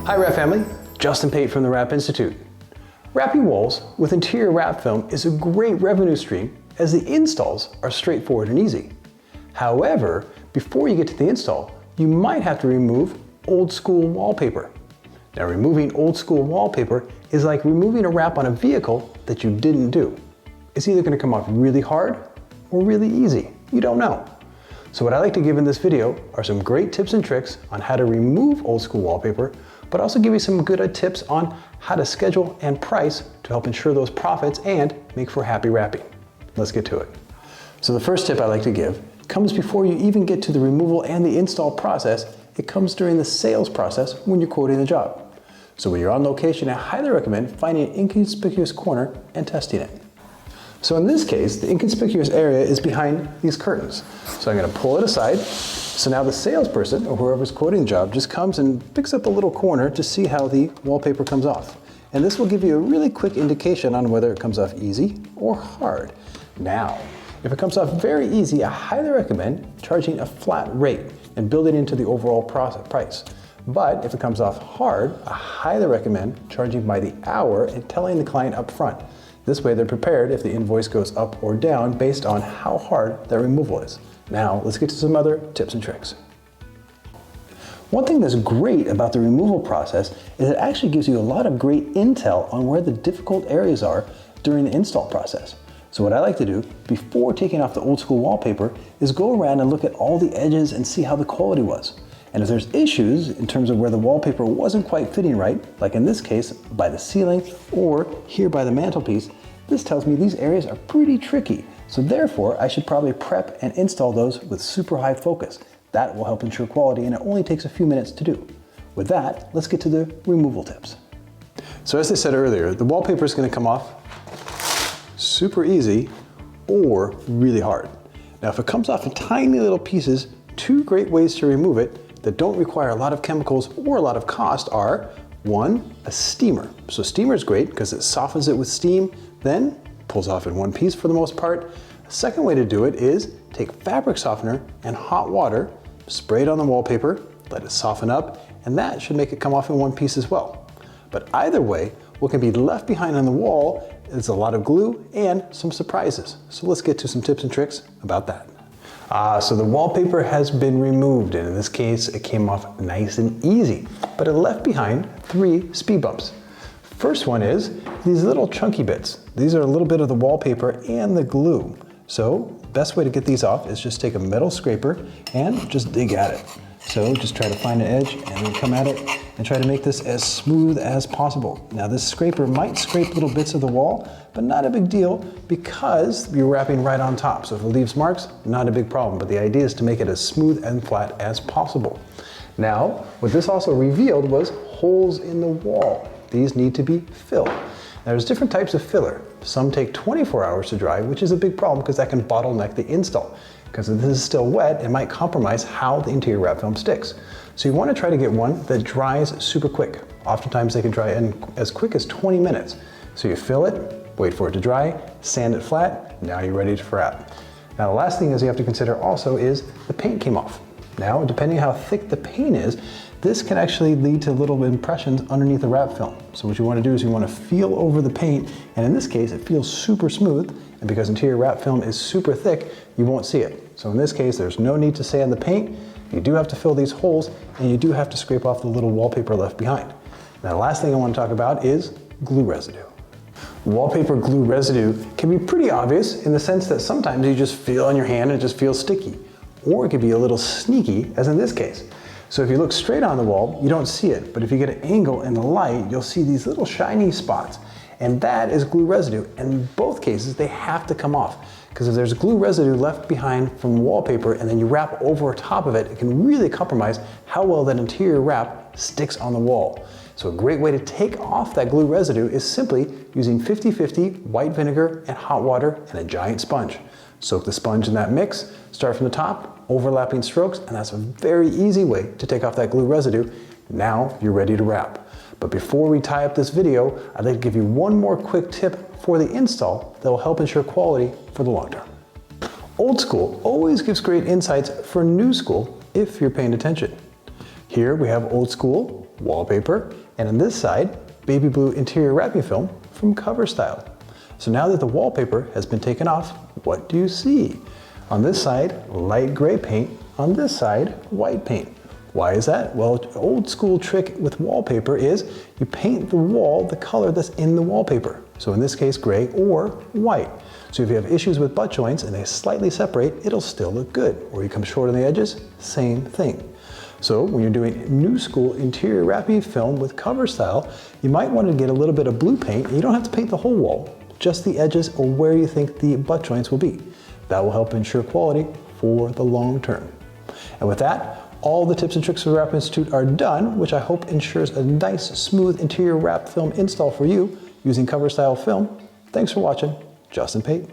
Hi Wrap family, Justin Pate from the Wrap Institute. Wrapping walls with interior wrap film is a great revenue stream as the installs are straightforward and easy. However, before you get to the install, you might have to remove old school wallpaper. Now removing old school wallpaper is like removing a wrap on a vehicle that you didn't do. It's either going to come off really hard or really easy. You don't know. So what I like to give in this video are some great tips and tricks on how to remove old school wallpaper, but also give you some good tips on how to schedule and price to help ensure those profits and make for happy wrapping. Let's get to it. So the first tip I like to give comes before you even get to the removal and the install process. It comes during the sales process when you're quoting the job. So when you're on location, I highly recommend finding an inconspicuous corner and testing it. So in this case, the inconspicuous area is behind these curtains. So I'm going to pull it aside. So now the salesperson, or whoever's quoting the job, just comes and picks up a little corner to see how the wallpaper comes off. And this will give you a really quick indication on whether it comes off easy or hard. Now, if it comes off very easy, I highly recommend charging a flat rate and build it into the overall price. But if it comes off hard, I highly recommend charging by the hour and telling the client up front. This way they're prepared if the invoice goes up or down based on how hard that removal is. Now let's get to some other tips and tricks. One thing that's great about the removal process is it actually gives you a lot of great intel on where the difficult areas are during the install process. So what I like to do before taking off the old school wallpaper is go around and look at all the edges and see how the quality was. And if there's issues in terms of where the wallpaper wasn't quite fitting right, like in this case by the ceiling or here by the mantelpiece, this tells me these areas are pretty tricky. So therefore, I should probably prep and install those with super high focus. That will help ensure quality and it only takes a few minutes to do. With that, let's get to the removal tips. So as I said earlier, the wallpaper is going to come off super easy or really hard. Now if it comes off in tiny little pieces, two great ways to remove it that don't require a lot of chemicals or a lot of cost are, one, a steamer. So steamer is great because it softens it with steam, then pulls off in one piece for the most part. A second way to do it is take fabric softener and hot water, spray it on the wallpaper, let it soften up, and that should make it come off in one piece as well. But either way, what can be left behind on the wall is a lot of glue and some surprises. So let's get to some tips and tricks about that. So the wallpaper has been removed, and in this case it came off nice and easy, but it left behind 3 speed bumps. First one is these little chunky bits. These are a little bit of the wallpaper and the glue. So the best way to get these off is just take a metal scraper and just dig at it. So just try to find an edge and then come at it and try to make this as smooth as possible. Now this scraper might scrape little bits of the wall, but not a big deal because you're wrapping right on top. So if it leaves marks, not a big problem. But the idea is to make it as smooth and flat as possible. Now, what this also revealed was holes in the wall. These need to be filled. Now, there's different types of filler. Some take 24 hours to dry, which is a big problem because that can bottleneck the install. Because if this is still wet, it might compromise how the interior wrap film sticks. So you want to try to get one that dries super quick. Oftentimes they can dry in as quick as 20 minutes. So you fill it, wait for it to dry, sand it flat, now you're ready to wrap. Now the last thing is you have to consider also is the paint came off. Now, depending how thick the paint is, this can actually lead to little impressions underneath the wrap film. So what you want to do is you want to feel over the paint, and in this case it feels super smooth, and because interior wrap film is super thick, you won't see it. So in this case, there's no need to sand the paint. You do have to fill these holes, and you do have to scrape off the little wallpaper left behind. Now the last thing I want to talk about is glue residue. Wallpaper glue residue can be pretty obvious in the sense that sometimes you just feel on your hand and it just feels sticky. Or it could be a little sneaky, as in this case. So if you look straight on the wall, you don't see it, but if you get an angle in the light, you'll see these little shiny spots. And that is glue residue. And in both cases, they have to come off. Because if there's glue residue left behind from the wallpaper and then you wrap over top of it, it can really compromise how well that interior wrap sticks on the wall. So a great way to take off that glue residue is simply using 50-50 white vinegar and hot water and a giant sponge. Soak the sponge in that mix, start from the top, overlapping strokes, and that's a very easy way to take off that glue residue. Now you're ready to wrap. But before we tie up this video, I'd like to give you one more quick tip for the install that will help ensure quality for the long term. Old school always gives great insights for new school if you're paying attention. Here we have old school Wallpaper, and on this side, baby blue interior wrapping film from Cover Style. So now that the wallpaper has been taken off, what do you see? On this side, light gray paint. On this side, white paint. Why is that? Well, an old school trick with wallpaper is you paint the wall the color that's in the wallpaper. So in this case, gray or white. So if you have issues with butt joints and they slightly separate, it'll still look good. Or you come short on the edges, same thing. So when you're doing new school interior wrapping film with Cover Style, you might want to get a little bit of blue paint. You don't have to paint the whole wall, just the edges or where you think the butt joints will be. That will help ensure quality for the long term. And with that, all the tips and tricks for the Wrap Institute are done, which I hope ensures a nice, smooth interior wrap film install for you using Cover Style film. Thanks for watching. Justin Pate.